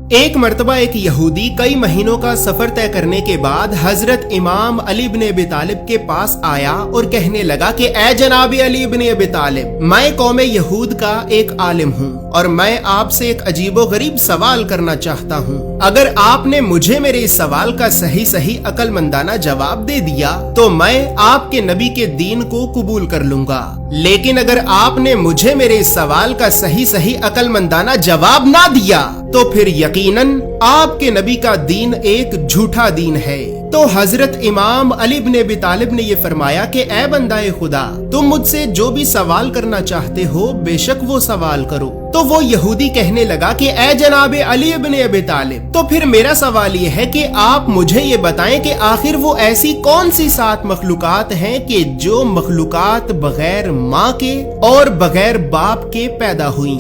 ایک مرتبہ ایک یہودی کئی مہینوں کا سفر طے کرنے کے بعد حضرت امام علی بن ابی طالب کے پاس آیا اور کہنے لگا کہ اے جناب علی بن ابی طالب، میں قوم یہود کا ایک عالم ہوں اور میں آپ سے ایک عجیب و غریب سوال کرنا چاہتا ہوں۔ اگر آپ نے مجھے میرے اس سوال کا صحیح عقل مندانہ جواب دے دیا تو میں آپ کے نبی کے دین کو قبول کر لوں گا، لیکن اگر آپ نے مجھے میرے اس سوال کا صحیح عقل مندانہ جواب نہ دیا تو پھر یقیناً آپ کے نبی کا دین ایک جھوٹا دین ہے۔ تو حضرت امام علی بن ابی طالب نے یہ فرمایا کہ اے بندہ خدا، تم مجھ سے جو بھی سوال کرنا چاہتے ہو بے شک وہ سوال کرو۔ تو وہ یہودی کہنے لگا کہ اے جناب علی بن ابی طالب، تو پھر میرا سوال یہ ہے کہ آپ مجھے یہ بتائیں کہ آخر وہ ایسی کون سی 7 مخلوقات ہیں کہ جو مخلوقات بغیر ماں کے اور بغیر باپ کے پیدا ہوئی۔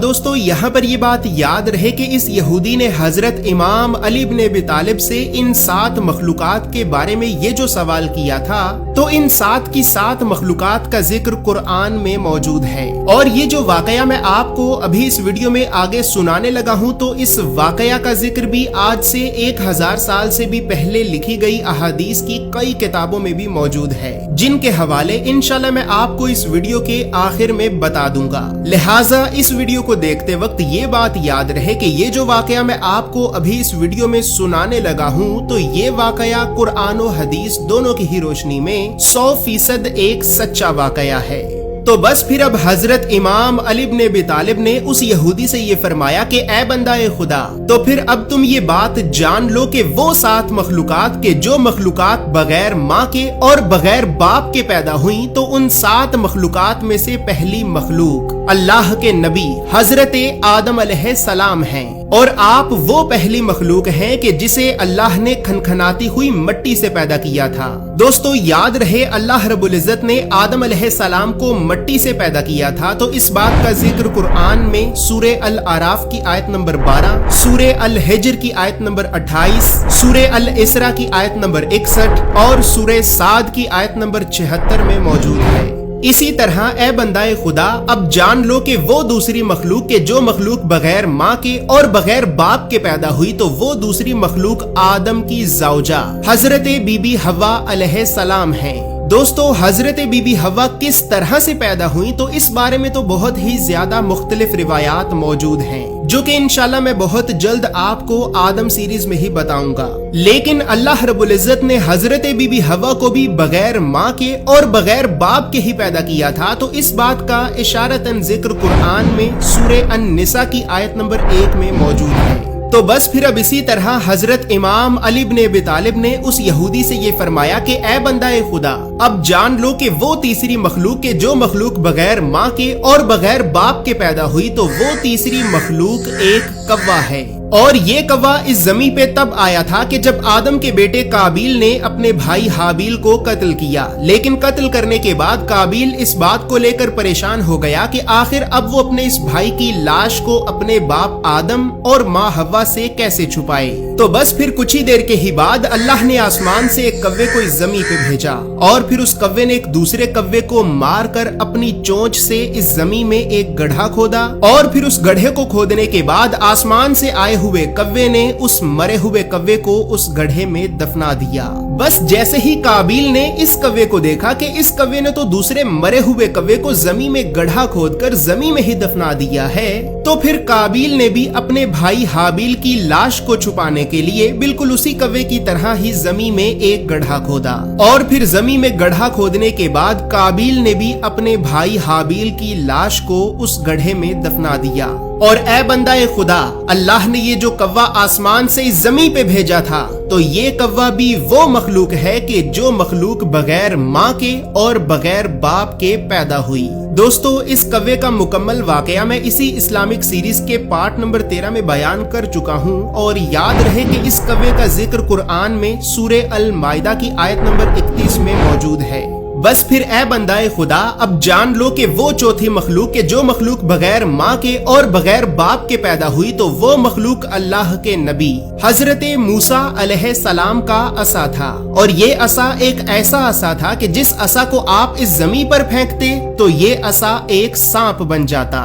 دوستو یہاں پر یہ بات یاد رہے کہ اس یہودی نے حضرت امام علی بن ابی طالب سے ان 7 مخلوقات کے بارے میں یہ جو سوال کیا تھا، تو ان 7 کی 7 مخلوقات کا ذکر قرآن میں موجود ہے، اور یہ جو واقعہ میں آپ کو ابھی اس ویڈیو میں آگے سنانے لگا ہوں تو اس واقعہ کا ذکر بھی آج سے 1000 سال سے بھی پہلے لکھی گئی احادیث کی کئی کتابوں میں بھی موجود ہے، جن کے حوالے انشاءاللہ میں آپ کو اس ویڈیو کے آخر میں بتا دوں گا۔ لہٰذا اس ویڈیو کو دیکھتے وقت یہ بات یاد رہے کہ یہ جو واقعہ میں آپ کو ابھی اس ویڈیو میں سنانے لگا ہوں تو یہ واقعہ قرآن و حدیث دونوں کی ہی روشنی میں 100% ایک سچا واقعہ ہے۔ تو بس پھر اب حضرت امام علی بن ابی طالب نے اس یہودی سے یہ فرمایا کہ اے بندہ خدا، تو پھر اب تم یہ بات جان لو کہ وہ 7 مخلوقات کے جو مخلوقات بغیر ماں کے اور بغیر باپ کے پیدا ہوئیں، تو ان 7 مخلوقات میں سے پہلی مخلوق اللہ کے نبی حضرت آدم علیہ السلام ہیں، اور آپ وہ پہلی مخلوق ہیں کہ جسے اللہ نے کھنکھناتی ہوئی مٹی سے پیدا کیا تھا۔ دوستو یاد رہے اللہ رب العزت نے آدم علیہ السلام کو مٹی سے پیدا کیا تھا، تو اس بات کا ذکر قرآن میں سورہ الاعراف کی آیت نمبر 12، سورہ الحجر کی آیت نمبر 28، سورہ الاسراء کی آیت نمبر 61 اور سورہ صاد کی آیت نمبر 76 میں موجود ہے۔ اسی طرح اے بندہ خدا، اب جان لو کہ وہ دوسری مخلوق کے جو مخلوق بغیر ماں کے اور بغیر باپ کے پیدا ہوئی، تو وہ دوسری مخلوق آدم کی زوجہ حضرت بی بی حوا علیہ السلام ہیں۔ دوستو حضرت بی بی حوا کس طرح سے پیدا ہوئی، تو اس بارے میں تو بہت ہی زیادہ مختلف روایات موجود ہیں، جو کہ انشاءاللہ میں بہت جلد آپ کو آدم سیریز میں ہی بتاؤں گا۔ لیکن اللہ رب العزت نے حضرت بی بی حوا کو بھی بغیر ماں کے اور بغیر باپ کے ہی پیدا کیا تھا، تو اس بات کا اشارتاً ذکر قرآن میں سورہ النساء کی آیت نمبر 1 میں موجود ہے۔ تو بس پھر اب اسی طرح حضرت امام علی بن ابی طالب نے اس یہودی سے یہ فرمایا کہ اے بندہ خدا، اب جان لو کہ وہ تیسری مخلوق کے جو مخلوق بغیر ماں کے اور بغیر باپ کے پیدا ہوئی، تو وہ تیسری مخلوق ایک کوا ہے، اور یہ کوا اس زمین پہ تب آیا تھا کہ جب آدم کے بیٹے قابیل نے اپنے بھائی حابیل کو قتل کیا، لیکن قتل کرنے کے بعد قابیل اس بات کو لے کر پریشان ہو گیا کہ آخر اب وہ اپنے اس بھائی کی لاش کو اپنے باپ آدم اور ماں حوا سے کیسے چھپائے۔ تو بس پھر کچھ ہی دیر کے ہی بعد اللہ نے آسمان سے ایک کوے کو اس زمین پہ بھیجا، اور پھر اس کوے نے ایک دوسرے کوے کو مار کر اپنی چونچ سے اس زمین میں ایک گڑھا کھودا، اور پھر اس گڑھے کو کھودنے کے بعد آسمان سے آئے ہوئے کوے نے اس مرے ہوئے کوے کو اس گڑھے میں دفنا دیا۔ بس جیسے ہی قابیل نے اس کوے کو دیکھا کہ اس کوے نے تو دوسرے مرے ہوئے کوے کو زمین میں گڑھا کھود کر زمین میں ہی دفنا دیا ہے، تو پھر قابیل نے بھی اپنے بھائی حابیل کی لاش کو چھپانے کے لیے بالکل اسی کوے کی طرح ہی زمین میں ایک گڑھا کھودا، اور پھر زمین میں گڑھا کھودنے کے بعد قابیل نے بھی اپنے بھائی حابیل کی لاش کو اس گڑھے میں دفنا دیا۔ اور اے بندہ خدا، اللہ نے یہ جو کوا آسمان سے اس زمین پہ بھیجا تھا، تو یہ کوا بھی وہ مخلوق ہے کہ جو مخلوق بغیر ماں کے اور بغیر باپ کے پیدا ہوئی۔ دوستو اس کوے کا مکمل واقعہ میں اسی اسلامک سیریز کے پارٹ نمبر 13 میں بیان کر چکا ہوں، اور یاد رہے کہ اس کوے کا ذکر قرآن میں سورہ المائدہ کی آیت نمبر 31 میں موجود ہے۔ بس پھر اے بندہ خدا، اب جان لو کہ وہ چوتھی مخلوق کے جو مخلوق بغیر ماں کے اور بغیر باپ کے پیدا ہوئی، تو وہ مخلوق اللہ کے نبی حضرت موسیٰ علیہ السلام کا عصا تھا، اور یہ عصا ایک ایسا عصا تھا کہ جس عصا کو آپ اس زمین پر پھینکتے تو یہ عصا ایک سانپ بن جاتا،